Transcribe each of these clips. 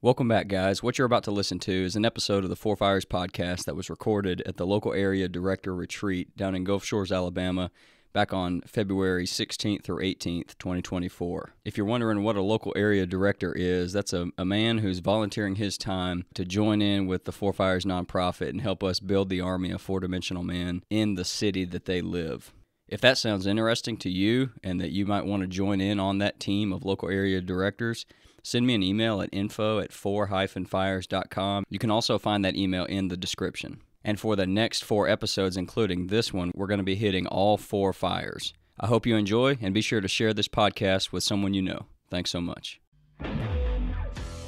Welcome back, guys. What you're about to listen to is an episode of the Four Fires podcast that was recorded at the local area director retreat down in Gulf Shores, Alabama, back on February 16th through 18th, 2024. If you're wondering what a local area director is, that's a man who's volunteering his time to join in with the Four Fires nonprofit and help us build the army of four-dimensional men in the city that they live. If that sounds interesting to you and that you might want to join in on that team of local area directors, send me an email at info@four-fires.com. You can also find that email in the description. And for the next 4 episodes, including this one, we're going to be hitting all 4 fires. I hope you enjoy, and be sure to share this podcast with someone you know. Thanks so much.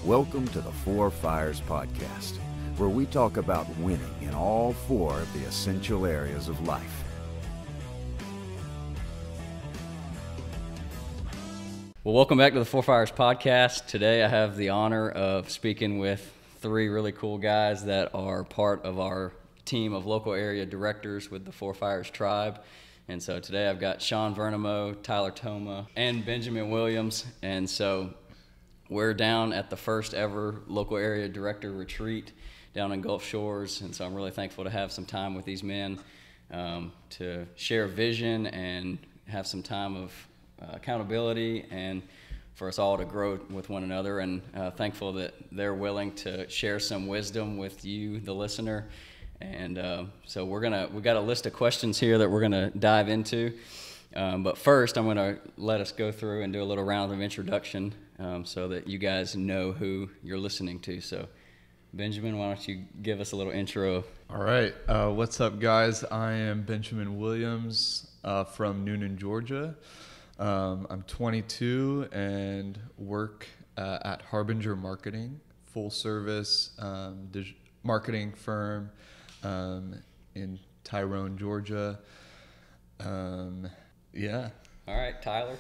Welcome to the Four Fires podcast, where we talk about winning in all 4 of the essential areas of life. Well, welcome back to the Four Fires podcast. Today I have the honor of speaking with 3 really cool guys that are part of our team of local area directors with the Four Fires tribe. And so today I've got Sean Vernamo, Tyler Toma, and Benjamin Williams. And so we're down at the first ever local area director retreat down in Gulf Shores. And so I'm really thankful to have some time with these men to share vision and have some time of accountability and for us all to grow with one another, and thankful that they're willing to share some wisdom with you, the listener. And so we got a list of questions here that we're gonna dive into. But first, I'm gonna let us go through and do a little round of introduction so that you guys know who you're listening to. So, Benjamin, why don't you give us a little intro? All right. What's up, guys? I am Benjamin Williams from Noonan, Georgia. I'm 22 and work at Harbinger Marketing, full service marketing firm in Tyrone, Georgia. Yeah. All right, Tyler.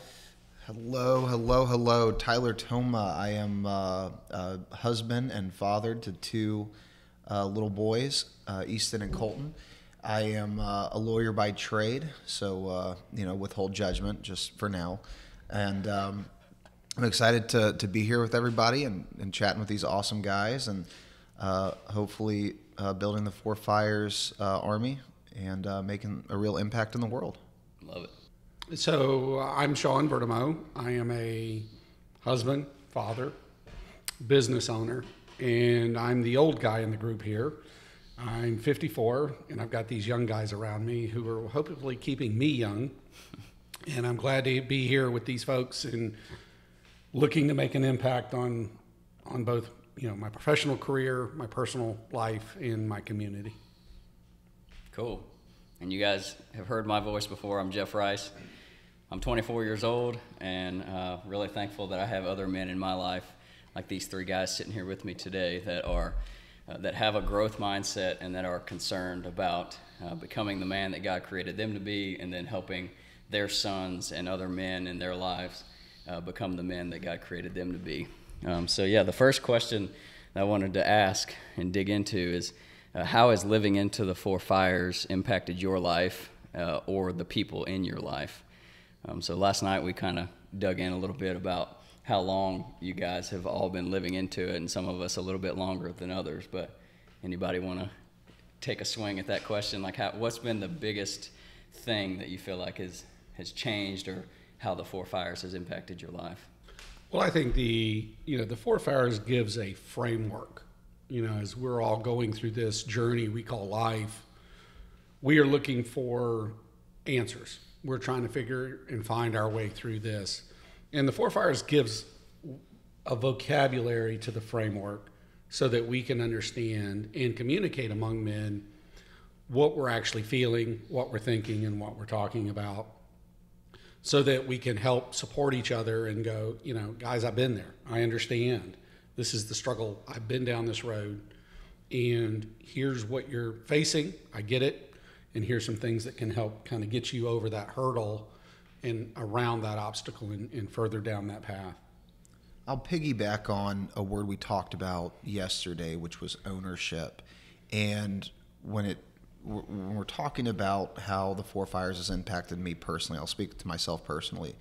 Hello. Tyler Toma. I am a husband and father to 2 little boys, Easton and Colton. I am a lawyer by trade, so, withhold judgment just for now. And I'm excited to be here with everybody and chatting with these awesome guys and hopefully building the Four Fires Army and making a real impact in the world. Love it. So I'm Sean Vernamo. I am a husband, father, business owner, and I'm the old guy in the group here. I'm 54, and I've got these young guys around me who are hopefully keeping me young. And I'm glad to be here with these folks and looking to make an impact on both, my professional career, my personal life, and my community. Cool. And you guys have heard my voice before. I'm Jeff Rice. I'm 24 years old, and really thankful that I have other men in my life, like these 3 guys sitting here with me today, that have a growth mindset and that are concerned about becoming the man that God created them to be, and then helping their sons and other men in their lives become the men that God created them to be. The first question that I wanted to ask and dig into is how has living into the Four Fires impacted your life or the people in your life? So last night we kind of dug in a little bit about how long you guys have all been living into it, and some of us a little bit longer than others. But anybody want to take a swing at that question? Like, what's been the biggest thing that you feel like has changed, or how the Four Fires has impacted your life? Well, I think the Four Fires gives a framework. As we're all going through this journey we call life, we are looking for answers. We're trying to figure and find our way through this. And the Four Fires gives a vocabulary to the framework so that we can understand and communicate among men what we're actually feeling, what we're thinking, and what we're talking about, so that we can help support each other and go, guys, I've been there. I understand. This is the struggle. I've been down this road, and here's what you're facing. I get it. And here's some things that can help kind of get you over that hurdle and around that obstacle and further down that path. I'll piggyback on a word we talked about yesterday, which was ownership. And when we're talking about how the Four Fires has impacted me personally, I'll speak to myself personally,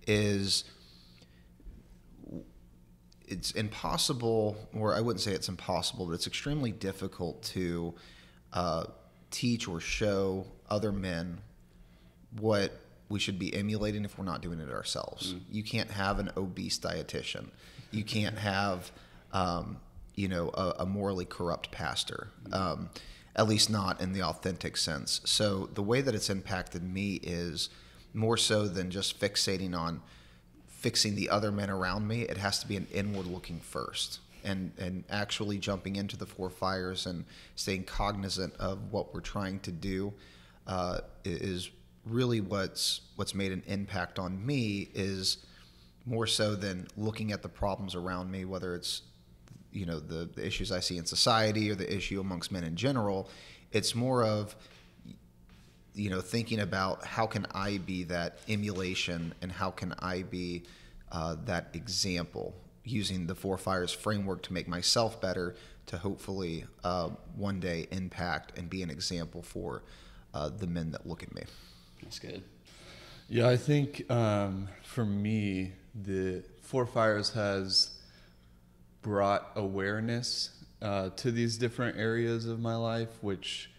is it's impossible, or I wouldn't say it's impossible, but it's extremely difficult to teach or show other men what we should be emulating if we're not doing it ourselves. You can't have an obese dietitian. You can't have, a morally corrupt pastor, at least not in the authentic sense. So the way that it's impacted me is more so than just fixating on fixing the other men around me. It has to be an inward looking first, and actually jumping into the Four Fires and staying cognizant of what we're trying to do is really what's made an impact on me, is more so than looking at the problems around me, whether it's the issues I see in society or the issue amongst men in general. It's more of thinking about how can I be that emulation, and how can I be that example, using the Four Fires framework to make myself better, to hopefully one day impact and be an example for the men that look at me. That's good. Yeah, I think for me, the Four Fires has brought awareness to these different areas of my life, which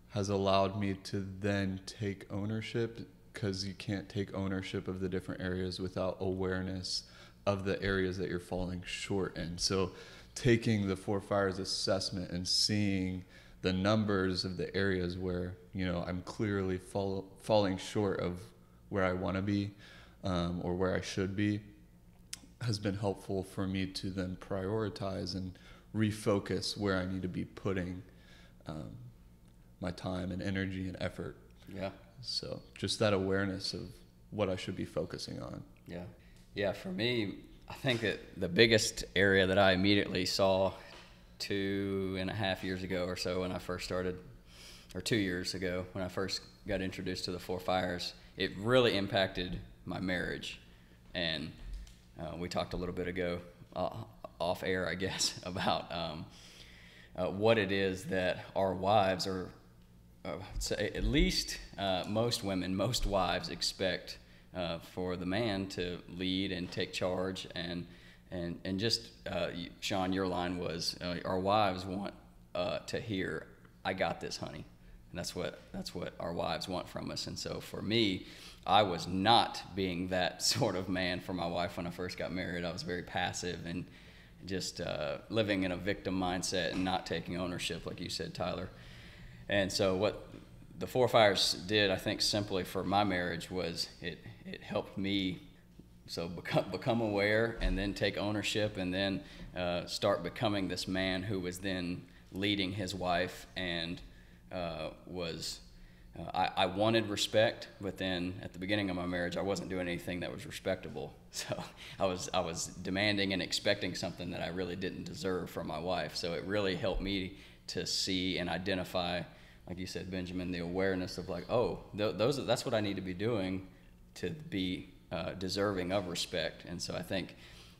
has allowed me to then take ownership, because you can't take ownership of the different areas without awareness of the areas that you're falling short in. So taking the Four Fires assessment and seeing the numbers of the areas where I'm clearly falling short of where I want to be, or where I should be, has been helpful for me to then prioritize and refocus where I need to be putting my time and energy and effort. Yeah. So just that awareness of what I should be focusing on. Yeah. Yeah, for me, I think that the biggest area that I immediately saw 2.5 years ago or so when I first started, or 2 years ago when I first got introduced to the Four Fires, it really impacted my marriage. And we talked a little bit ago, off air, I guess, about what it is that our wives are, say at least most wives expect for the man to lead and take charge, and just Sean, your line was our wives want to hear, "I got this, honey," and that's what our wives want from us. And so for me, I was not being that sort of man for my wife when I first got married. I was very passive and just living in a victim mindset and not taking ownership, like you said, Tyler. And so what the Four Fires did, I think, simply for my marriage was it helped me become aware, and then take ownership, and then start becoming this man who was then leading his wife, and I wanted respect, but then at the beginning of my marriage, I wasn't doing anything that was respectable. So I was demanding and expecting something that I really didn't deserve from my wife. So it really helped me to see and identify, like you said, Benjamin, the awareness of like, that's what I need to be doing to be deserving of respect. And so I think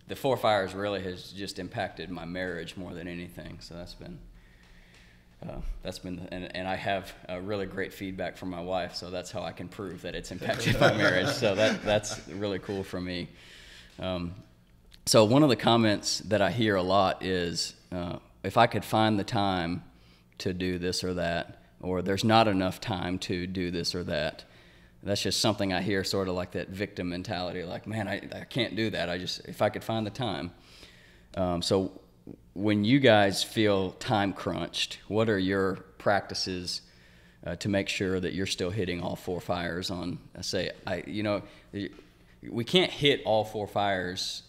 the Four Fires really has just impacted my marriage more than anything. So that's been and I have really great feedback from my wife, so that's how I can prove that it's impacted my marriage. So that's really cool for me. So one of the comments that I hear a lot is, if I could find the time to do this or that, or there's not enough time to do this or that. That's just something I hear, sort of like that victim mentality, like, man, I can't do that. If I could find the time. So when you guys feel time crunched, what are your practices to make sure that you're still hitting all Four Fires on, we can't hit all Four Fires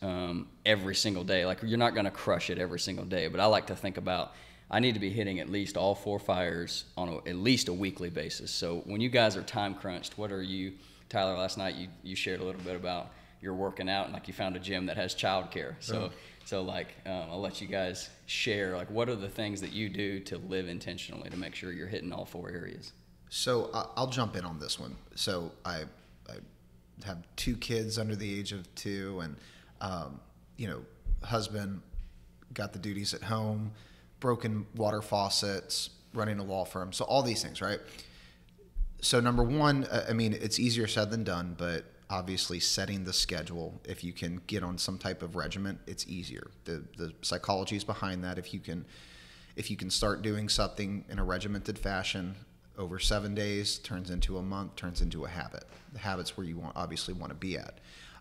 every single day. Like, you're not going to crush it every single day, but I like to think about, I need to be hitting at least all Four Fires on at least a weekly basis. So when you guys are time crunched, what are you, Tyler, last night you shared a little bit about you're working out, and like you found a gym that has childcare. So I'll let you guys share, like, what are the things that you do to live intentionally to make sure you're hitting all four areas? So I'll jump in on this one. So I have 2 kids under the age of 2, and husband, got the duties at home, broken water faucets, running a law firm, so all these things, right? So number one, it's easier said than done, but Obviously, setting the schedule, if you can get on some type of regimen, it's easier. The psychology is behind that. If you can start doing something in a regimented fashion over 7 days, turns into a month, turns into a habit. The habit's where you obviously want to be at.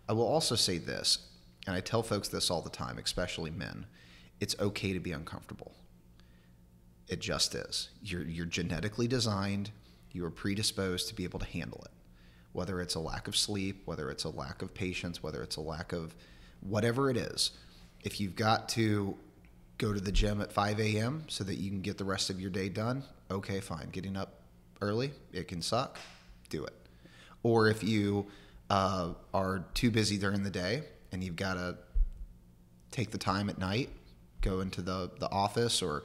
I will also say this, and I tell folks this all the time, especially men, it's okay to be uncomfortable. It just is. You're genetically designed, you are predisposed to be able to handle it. Whether it's a lack of sleep, whether it's a lack of patience, whether it's a lack of whatever it is. If you've got to go to the gym at 5 a.m. so that you can get the rest of your day done, okay, fine. Getting up early, it can suck, do it. Or if you are too busy during the day and you've got to take the time at night, go into the office, or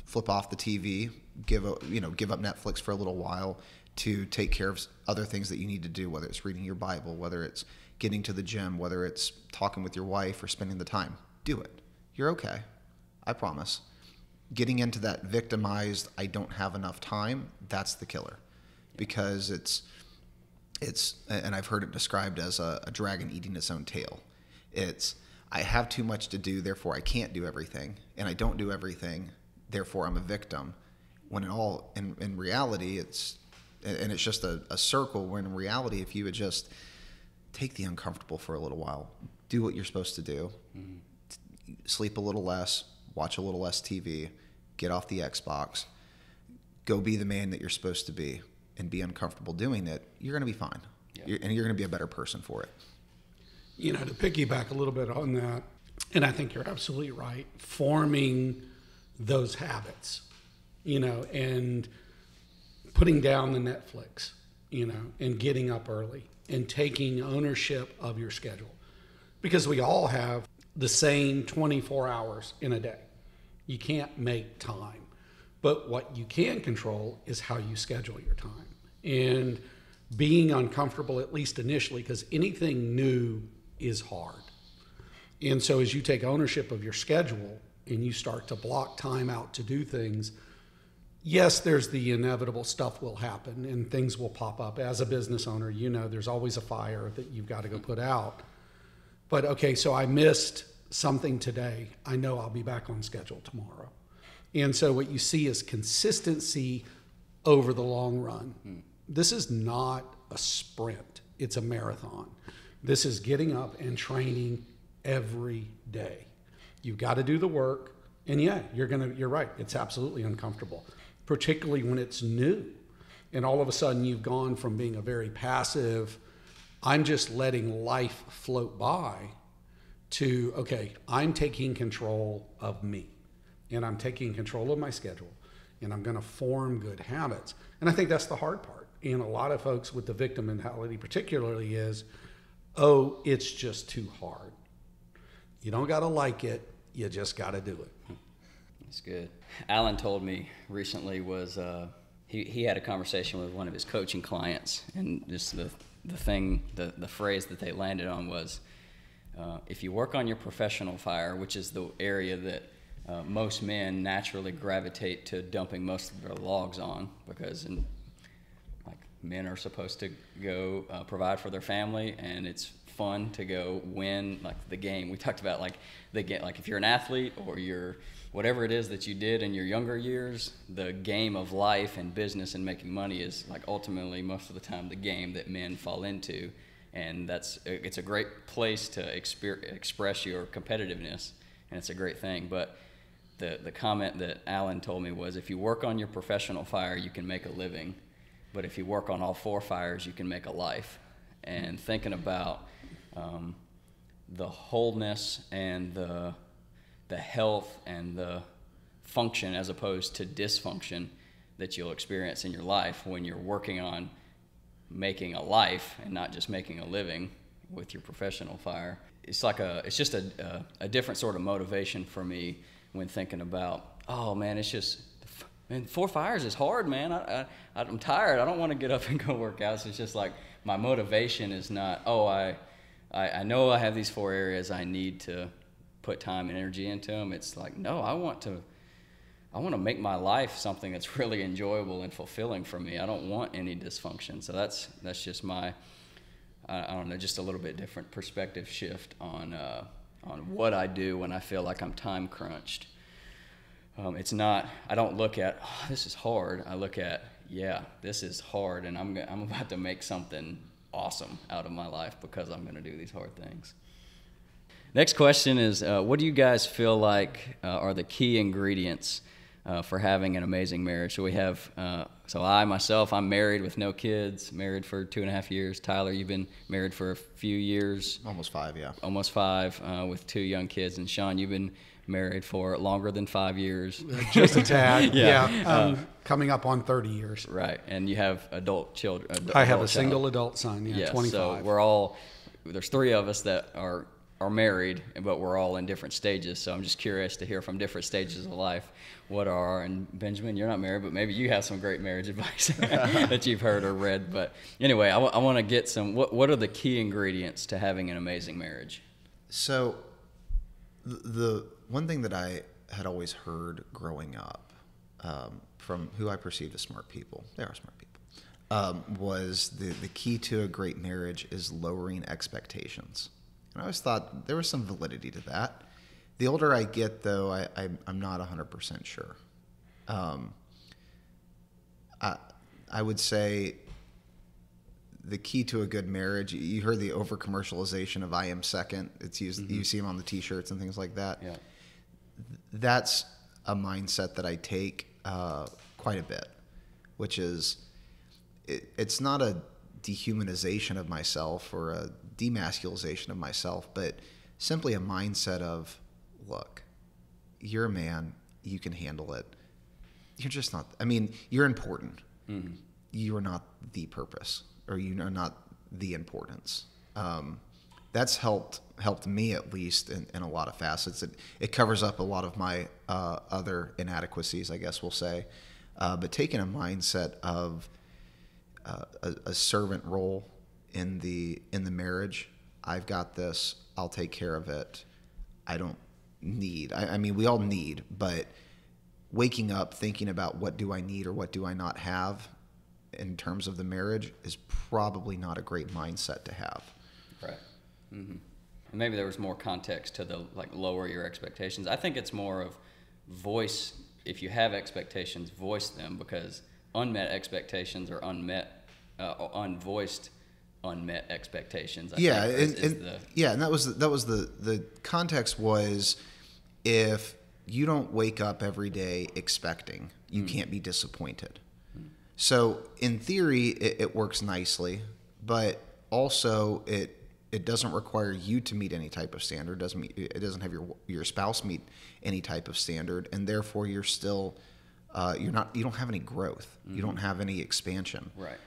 flip off the TV, give up Netflix for a little while to take care of other things that you need to do, whether it's reading your Bible, whether it's getting to the gym, whether it's talking with your wife or spending the time. Do it. You're okay. I promise. Getting into that victimized, I don't have enough time, that's the killer. Because it's and I've heard it described as a dragon eating its own tail. It's, I have too much to do, therefore I can't do everything, and I don't do everything, therefore I'm a victim. When in reality, it's just a circle, when in reality, if you would just take the uncomfortable for a little while, do what you're supposed to do, sleep a little less, watch a little less TV, get off the Xbox, go be the man that you're supposed to be, and be uncomfortable doing it, you're going to be fine. Yeah. And you're going to be a better person for it. To piggyback a little bit on that, and I think you're absolutely right, forming those habits, and putting down the Netflix, and getting up early and taking ownership of your schedule. Because we all have the same 24 hours in a day. You can't make time. But what you can control is how you schedule your time. And being uncomfortable, at least initially, because anything new is hard. And so as you take ownership of your schedule and you start to block time out to do things, yes, there's the inevitable stuff will happen and things will pop up. As a business owner, there's always a fire that you've got to go put out. But okay, so I missed something today. I know I'll be back on schedule tomorrow. And so what you see is consistency over the long run. This is not a sprint. It's a marathon. This is getting up and training every day. You've got to do the work. And yeah, you're right. It's absolutely uncomfortable, particularly when it's new. And all of a sudden you've gone from being a very passive, I'm just letting life float by, to, okay, I'm taking control of me, and I'm taking control of my schedule, and I'm going to form good habits. And I think that's the hard part. And a lot of folks with the victim mentality particularly is, oh, it's just too hard. You don't got to like it. You just got to do it. That's good. Alan told me recently he had a conversation with one of his coaching clients, and just the phrase that they landed on was, if you work on your professional fire, which is the area that most men naturally gravitate to dumping most of their logs on, because men are supposed to go provide for their family, and it's fun to go win the game. We talked about the game, if you're an athlete or you're whatever it is that you did in your younger years, the game of life and business and making money is ultimately most of the time the game that men fall into. And it's a great place to express your competitiveness, and it's a great thing. But the comment that Alan told me was, if you work on your professional fire, you can make a living. But if you work on all four fires, you can make a life. And thinking about the wholeness and the health and the function as opposed to dysfunction that you'll experience in your life when you're working on making a life and not just making a living with your professional fire. It's just a different sort of motivation for me when thinking about, oh man, four fires is hard, man. I'm tired. I don't want to get up and go work out. So it's just my motivation is not, oh, I know I have these four areas I need to put time and energy into them. It's no, I want to make my life something that's really enjoyable and fulfilling for me. I don't want any dysfunction. So that's just my I don't know, just a little bit different perspective shift on what I do when I feel like I'm time crunched. It's not, I don't look at, oh, this is hard. I look at, yeah, this is hard, and I'm about to make something awesome out of my life because I'm going to do these hard things. Next question is, what do you guys feel like are the key ingredients for having an amazing marriage? So we have, I'm married with no kids, married for 2.5 years. Tyler, you've been married for a few years. Almost 5, yeah. Almost 5 with 2 young kids. And Sean, you've been married for longer than 5 years. Just a tad. Yeah. Coming up on 30 years. Right. And you have adult children. I have a single adult son, 25. So there's 3 of us that are married, but we're all in different stages. So I'm just curious to hear from different stages of life. And Benjamin, you're not married, but maybe you have some great marriage advice that you've heard or read. But anyway, I want to get what are the key ingredients to having an amazing marriage? So the one thing that I had always heard growing up from who I perceived as smart people, they are smart people, was the key to a great marriage is lowering expectations. And I always thought there was some validity to that. The older I get, though, I'm not 100% sure. I would say the key to a good marriage, you heard the over-commercialization of I am second. It's used, mm-hmm. You see them on the T-shirts and things like that. Yeah. That's a mindset that I take quite a bit, which is it's not a dehumanization of myself or a demasculization of myself, but simply a mindset of, look, you're a man, you can handle it. You're just not, you're important. Mm-hmm. You are not the purpose, or you are not the importance. That's helped me, at least, in a lot of facets. It covers up a lot of my other inadequacies, I guess we'll say. But taking a mindset of a servant role in the marriage, I've got this, I'll take care of it. I don't need, we all need, but waking up thinking about what do I need or what do I not have in terms of the marriage is probably not a great mindset to have. Right. Mm-hmm. And maybe there was more context to the lower your expectations. I think it's more of voice. If you have expectations, voice them, because unmet expectations are unvoiced unmet expectations. And that was the context was, if you don't wake up every day expecting, you can't be disappointed. So in theory, it works nicely, but also it doesn't require you to meet any type of standard. It doesn't have your spouse meet any type of standard, and therefore you're still you don't have any growth. Mm-hmm. You don't have any expansion. Right.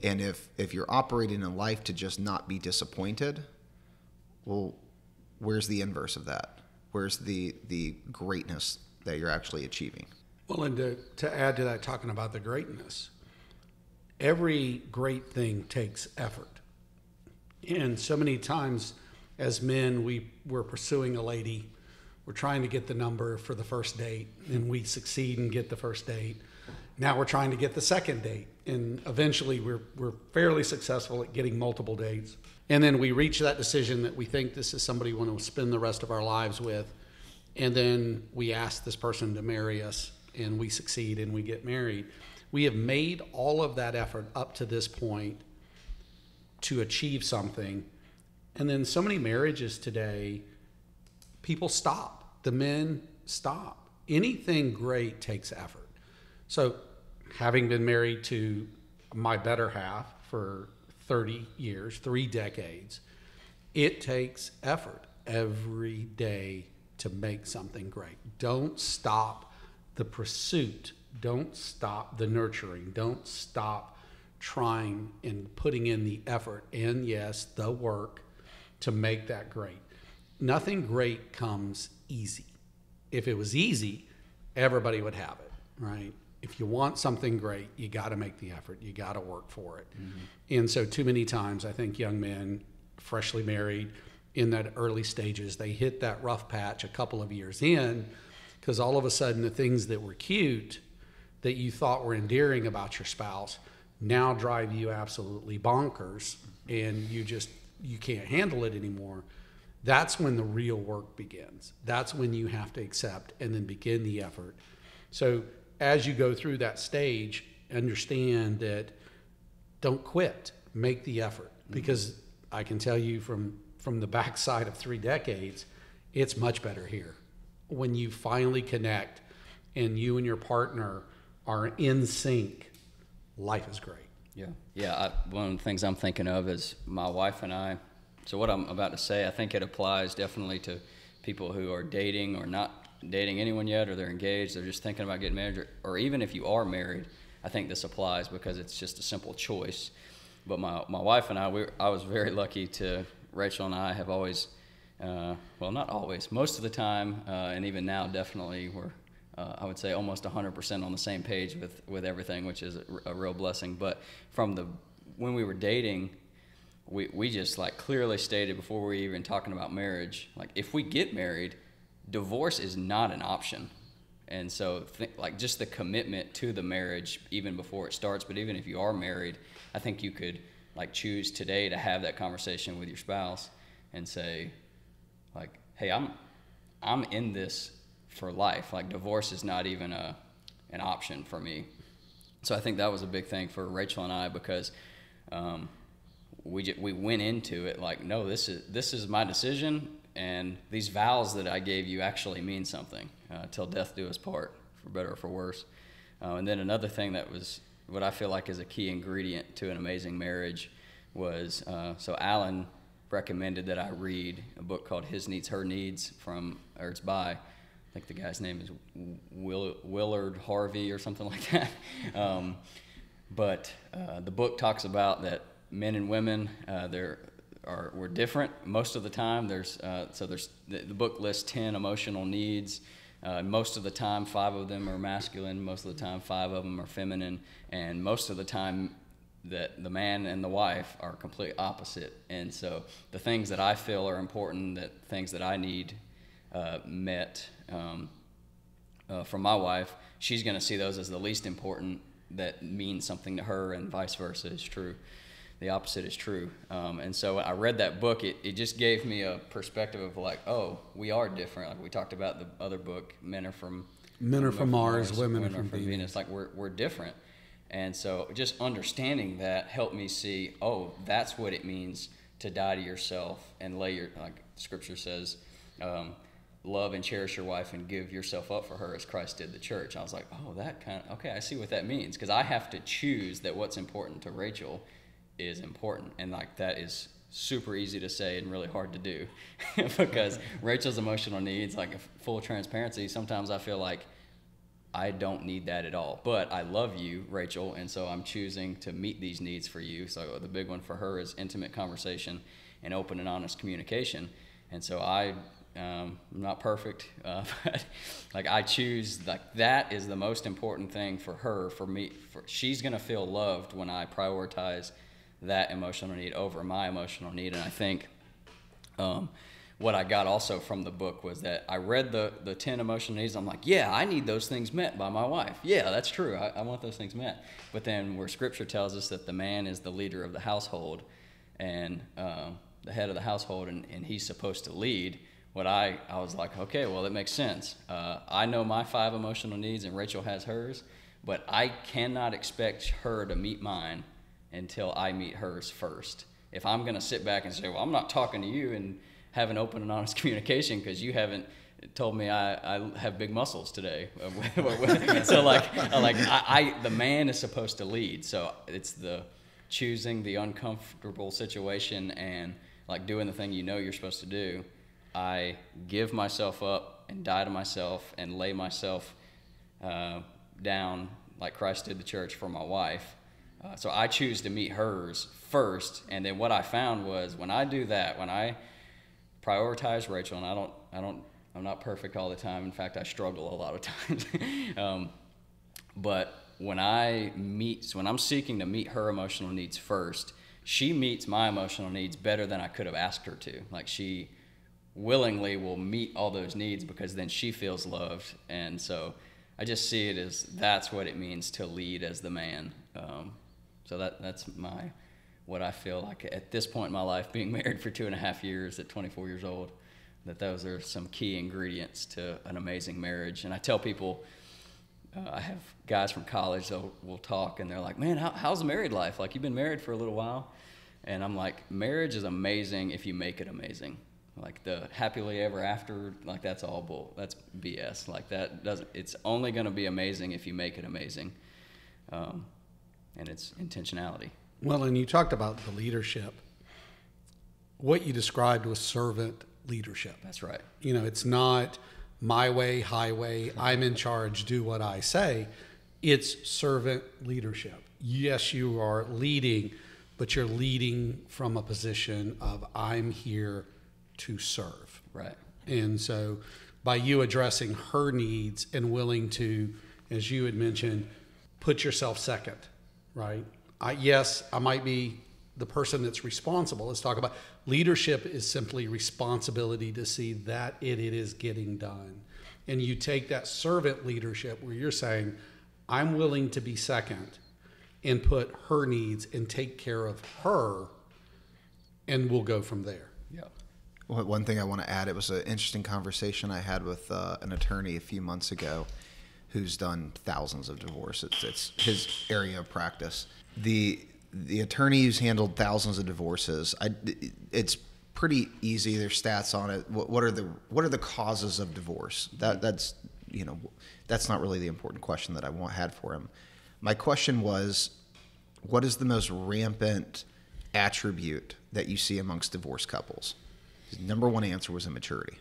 And if you're operating in life to just not be disappointed, well, where's the inverse of that? Where's the greatness that you're actually achieving? Well, and to add to that, talking about the greatness, every great thing takes effort. And so many times as men, we're pursuing a lady, we're trying to get the number for the first date, and we succeed and get the first date. Now we're trying to get the second date, and eventually we're fairly successful at getting multiple dates. And then we reach that decision that we think this is somebody we want to spend the rest of our lives with, and then we ask this person to marry us, and we succeed and we get married. We have made all of that effort up to this point to achieve something, and then so many marriages today, people stop. The men stop. Anything great takes effort. So having been married to my better half for 30 years, 3 decades, it takes effort every day to make something great. Don't stop the pursuit. Don't stop the nurturing. Don't stop trying and putting in the effort and, yes, the work to make that great. Nothing great comes easy. If it was easy, everybody would have it, right? If you want something great, you got to make the effort. You got to work for it. Mm-hmm. And so too many times, I think young men, freshly married, in that early stages, they hit that rough patch a couple of years in, because all of a sudden the things that were cute that you thought were endearing about your spouse now drive you absolutely bonkers and you can't handle it anymore, that's when the real work begins. That's when you have to accept and then begin the effort. So as you go through that stage, understand that don't quit, make the effort. Because I can tell you from the backside of 3 decades, it's much better here. When you finally connect and you and your partner are in sync, life is great. Yeah. One of the things I'm thinking of is my wife and I. So what I'm about to say, I think it applies definitely to people who are dating or not dating anyone yet, or they're engaged, they're just thinking about getting married, or even if you are married, I think this applies because it's just a simple choice. But my wife and I was very lucky to, Rachel and I have always, well, not always, most of the time, and even now definitely we're, I would say almost 100% on the same page with everything, which is a real blessing. But when we were dating, we just like clearly stated before we were even talking about marriage, like if we get married, divorce is not an option. And so like just the commitment to the marriage even before it starts, but even if you are married, I think you could like choose today to have that conversation with your spouse and say like, hey, I'm in this for life. Like divorce is not even an option for me. So I think that was a big thing for Rachel and I, because we went into it like, no, this is my decision, and these vows that I gave you actually mean something, till death do us part, for better or for worse. And then another thing that was what I feel like is a key ingredient to an amazing marriage was, so Alan recommended that I read a book called His Needs, Her Needs it's by, I think the guy's name is Willard Harvey or something like that. But the book talks about that men and women, we're different most of the time. The book lists 10 emotional needs. Most of the time, 5 of them are masculine. Most of the time, 5 of them are feminine. And most of the time, that the man and the wife are complete opposite. And so the things that I feel are important, things that I need met from my wife, she's going to see those as the least important, that means something to her, and vice versa is true. The opposite is true. And so when I read that book, it just gave me a perspective of like, oh, we are different. Like we talked about the other book, Men are from Mars, Women are from Venus. Like we're different. And so just understanding that helped me see, oh, that's what it means to die to yourself and like Scripture says, love and cherish your wife and give yourself up for her as Christ did the church. I was like, oh, okay, I see what that means. Because I have to choose that what's important to Rachel is important. And like that is super easy to say and really hard to do. Because Rachel's emotional needs, like full transparency, sometimes I feel like I don't need that at all. But I love you, Rachel, and so I'm choosing to meet these needs for you. So the big one for her is intimate conversation and open and honest communication. And so I'm not perfect, but like I choose, like that is the most important thing for her, for me. She's going to feel loved when I prioritize that emotional need over my emotional need. And I think what I got also from the book was that I read the 10 emotional needs. I'm like, yeah, I need those things met by my wife. Yeah, that's true. I want those things met. But then where Scripture tells us that the man is the leader of the household and the head of the household, and he's supposed to lead, I was like, okay, well, that makes sense. I know my 5 emotional needs and Rachel has hers, but I cannot expect her to meet mine until I meet hers first. If I'm going to sit back and say, well, I'm not talking to you and have an open and honest communication because you haven't told me I have big muscles today. So the man is supposed to lead. So it's the choosing the uncomfortable situation and like doing the thing you know you're supposed to do. I give myself up and die to myself and lay myself down like Christ did the church for my wife. So I choose to meet hers first. And then what I found was when I do that, when I prioritize Rachel, and I'm not perfect all the time. In fact, I struggle a lot of times. But when I'm seeking to meet her emotional needs first, she meets my emotional needs better than I could have asked her to. Like she willingly will meet all those needs because then she feels loved. And so I just see it as that's what it means to lead as the man. So that's what I feel like at this point in my life, being married for 2.5 years at 24 years old, that those are some key ingredients to an amazing marriage. And I tell people, I have guys from college that will talk, and they're like, man, how's the married life? Like, you've been married for a little while. And I'm like, marriage is amazing if you make it amazing. Like, the happily ever after, like, that's all bull. That's BS. Like, that doesn't, it's only going to be amazing if you make it amazing. And it's intentionality. Well, and you talked about the leadership. What you described was servant leadership. That's right. You know, it's not my way, highway, I'm in charge, do what I say. It's servant leadership. Yes, you are leading, but you're leading from a position of I'm here to serve. Right. And so by you addressing her needs and willing to, as you had mentioned, put yourself second, right? I might be the person that's responsible. Let's talk about leadership is simply responsibility to see that it is getting done. And you take that servant leadership where you're saying, I'm willing to be second and put her needs and take care of her, and we'll go from there. Yeah. Well, one thing I want to add, it was an interesting conversation I had with an attorney a few months ago who's done thousands of divorces. It's his area of practice. The attorney who's handled thousands of divorces, it's pretty easy. There's stats on it. What are the causes of divorce? That's not really the important question that I had for him. My question was, what is the most rampant attribute that you see amongst divorced couples? His number one answer was immaturity.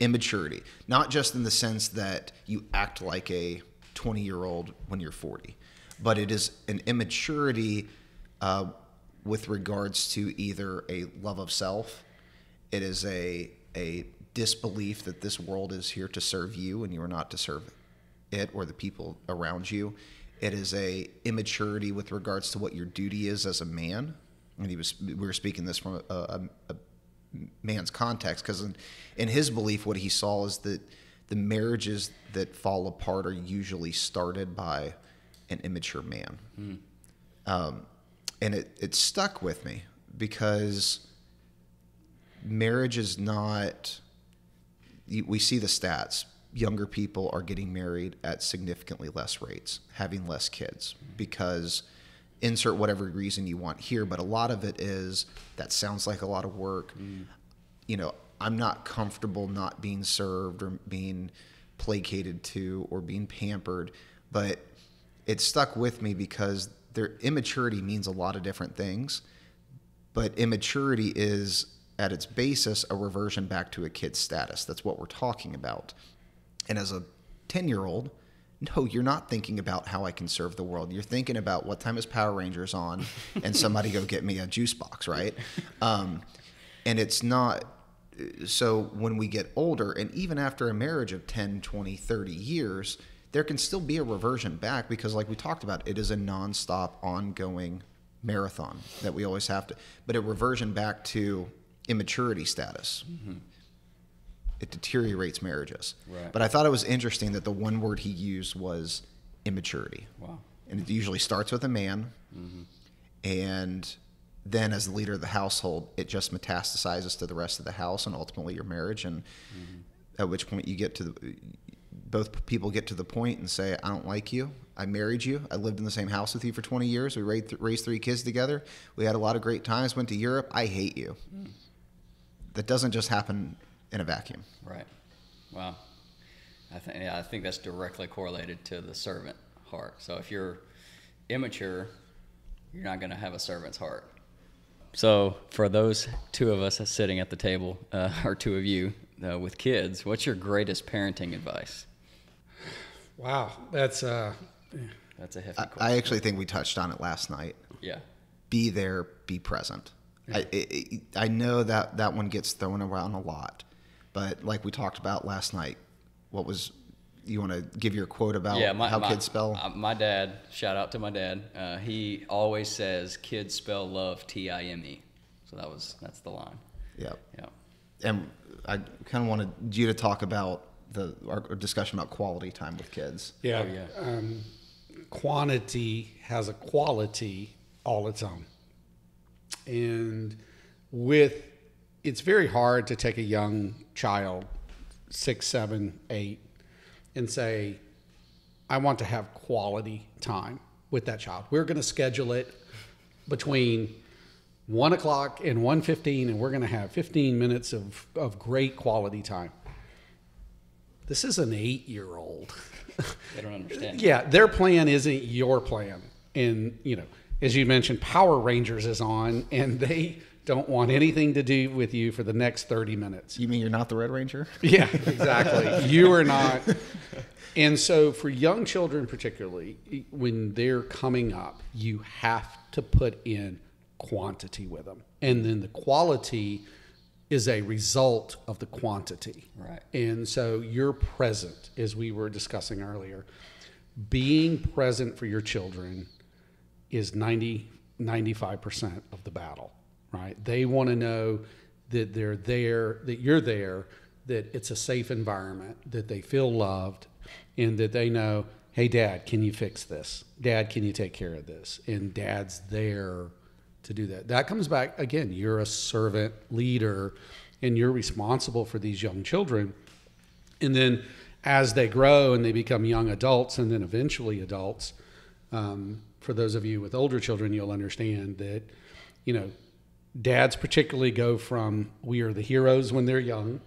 Immaturity, not just in the sense that you act like a 20-year-old when you're 40, but it is an immaturity with regards to either a love of self, it is a disbelief that this world is here to serve you and you are not to serve it or the people around you. It is a immaturity with regards to what your duty is as a man. And we were speaking this from a man's context, because in his belief, what he saw is that the marriages that fall apart are usually started by an immature man. And it stuck with me, because marriage is not, we see the stats. Younger people are getting married at significantly less rates, having less kids, because insert whatever reason you want here, but a lot of it is that sounds like a lot of work. You know, I'm not comfortable not being served or being placated to or being pampered, but it stuck with me because their immaturity means a lot of different things, but immaturity is at its basis a reversion back to a kid's status. That's what we're talking about. And as a 10-year-old, no, you're not thinking about how I can serve the world. You're thinking about what time is Power Rangers on and somebody go get me a juice box, right? And it's not. So when we get older, and even after a marriage of 10, 20, 30 years, there can still be a reversion back, because like we talked about, it is a nonstop, ongoing marathon that we always have to, but a reversion back to immaturity status. It deteriorates marriages. Right. But I thought it was interesting that the one word he used was immaturity. Wow. And it usually starts with a man, and then as the leader of the household, it just metastasizes to the rest of the house and ultimately your marriage. And at which point you get to both people get to the point and say, I don't like you. I married you. I lived in the same house with you for 20 years. We raised 3 kids together. We had a lot of great times, went to Europe. I hate you. That doesn't just happen in a vacuum. Right. Wow. I think that's directly correlated to the servant heart. So if you're immature, you're not going to have a servant's heart. So for those 2 of us sitting at the table, or 2 of you with kids, what's your greatest parenting advice? Wow, that's a hefty question. I actually think we touched on it last night. Yeah. Be there, be present. Yeah. I know that one gets thrown around a lot, but like we talked about last night, you want to give your quote about how kids spell? My dad, shout out to my dad. He always says kids spell love Time. So that's the line. Yep. Yeah. And I kind of wanted you to talk about our discussion about quality time with kids. Yeah. Quantity has a quality all its own. And it's very hard to take a young child, 6, 7, 8, and say, I want to have quality time with that child. We're going to schedule it between 1 o'clock and 1:15, and we're going to have 15 minutes of great quality time. This is an 8-year-old. They don't understand. Yeah, their plan isn't your plan. And, as you mentioned, Power Rangers is on, and they don't want anything to do with you for the next 30 minutes. You mean you're not the Red Ranger? Yeah, exactly. You are not. And so for young children particularly, when they're coming up, you have to put in quantity with them. And then the quality is a result of the quantity. Right. And so you're present, as we were discussing earlier. Being present for your children is 95% of the battle, right? They want to know that they're there, that you're there, that it's a safe environment, that they feel loved, and that they know, hey, Dad, can you fix this? Dad, can you take care of this? And Dad's there to do that. That comes back, again, you're a servant leader, and you're responsible for these young children. And then as they grow and they become young adults and then eventually adults, for those of you with older children, you'll understand that, dads particularly go from we are the heroes when they're young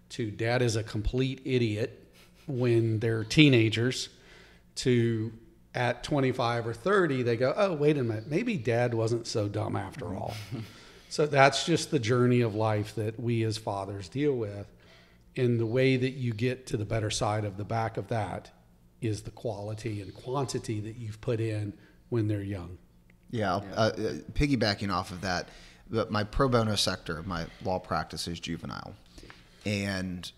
to dad is a complete idiot when they're teenagers to at 25 or 30, they go, oh, wait a minute, maybe dad wasn't so dumb after all. So that's just the journey of life that we as fathers deal with. And the way that you get to the better side of the back of that is the quality and quantity that you've put in when they're young. Yeah, piggybacking off of that, my pro bono sector of my law practice is juvenile. And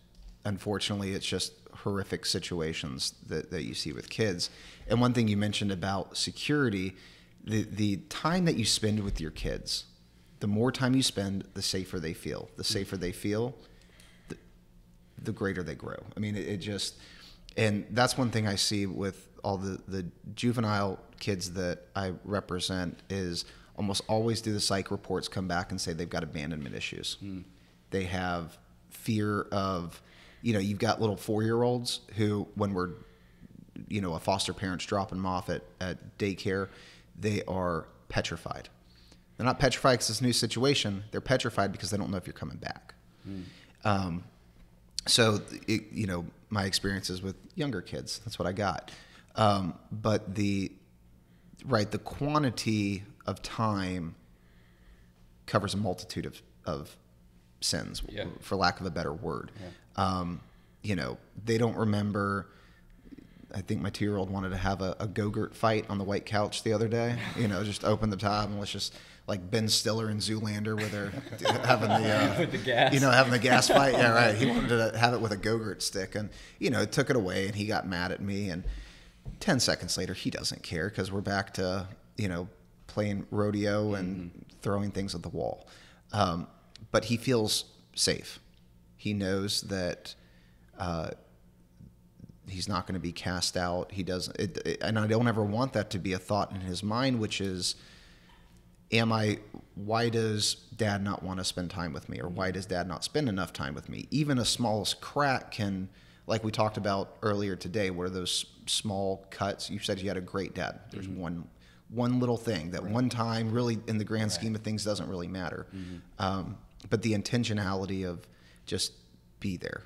unfortunately, it's just horrific situations that you see with kids. And one thing you mentioned about security, the time that you spend with your kids, the more time you spend, the safer they feel. The safer they feel, the greater they grow. I mean, it just, and that's one thing I see with all the juvenile kids that I represent is almost always do the psych reports come back and say they've got abandonment issues. They have fear of, you've got little 4-year-olds who, when we're, a foster parent's dropping them off at daycare, they are petrified. They're not petrified because it's a new situation. They're petrified because they don't know if you're coming back. So, my experiences with younger kids, that's what I got. But the quantity of time covers a multitude of sins, for lack of a better word. They don't remember. I think my 2-year-old wanted to have a go-gurt fight on the white couch the other day. Just open the tab and let's just like Ben Stiller and Zoolander where they're having with the gas. having the gas fight. Yeah, right. He wanted to have it with a go-gurt stick, and took it away, and he got mad at me. And 10 seconds later, he doesn't care because we're back to playing rodeo and throwing things at the wall. But he feels safe. He knows that he's not going to be cast out. He doesn't, and I don't ever want that to be a thought in his mind, which is, why does dad not want to spend time with me? Or why does dad not spend enough time with me? Even a smallest crack can, like we talked about earlier today, where those small cuts, you said you had a great dad. There's one little thing that one time really in the grand scheme of things doesn't really matter. But the intentionality of just be there,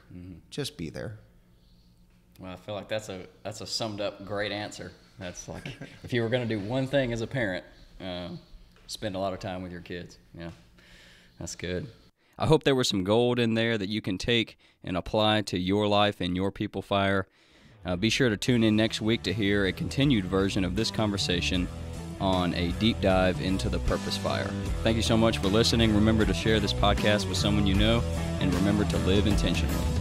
just be there. Well, I feel like that's a summed up great answer. That's like, if you were going to do one thing as a parent, spend a lot of time with your kids. Yeah, that's good. I hope there was some gold in there that you can take and apply to your life and your People Fire. Be sure to tune in next week to hear a continued version of this conversation on a deep dive into the Purpose Fire. Thank you so much for listening. Remember to share this podcast with someone you know, and remember to live intentionally.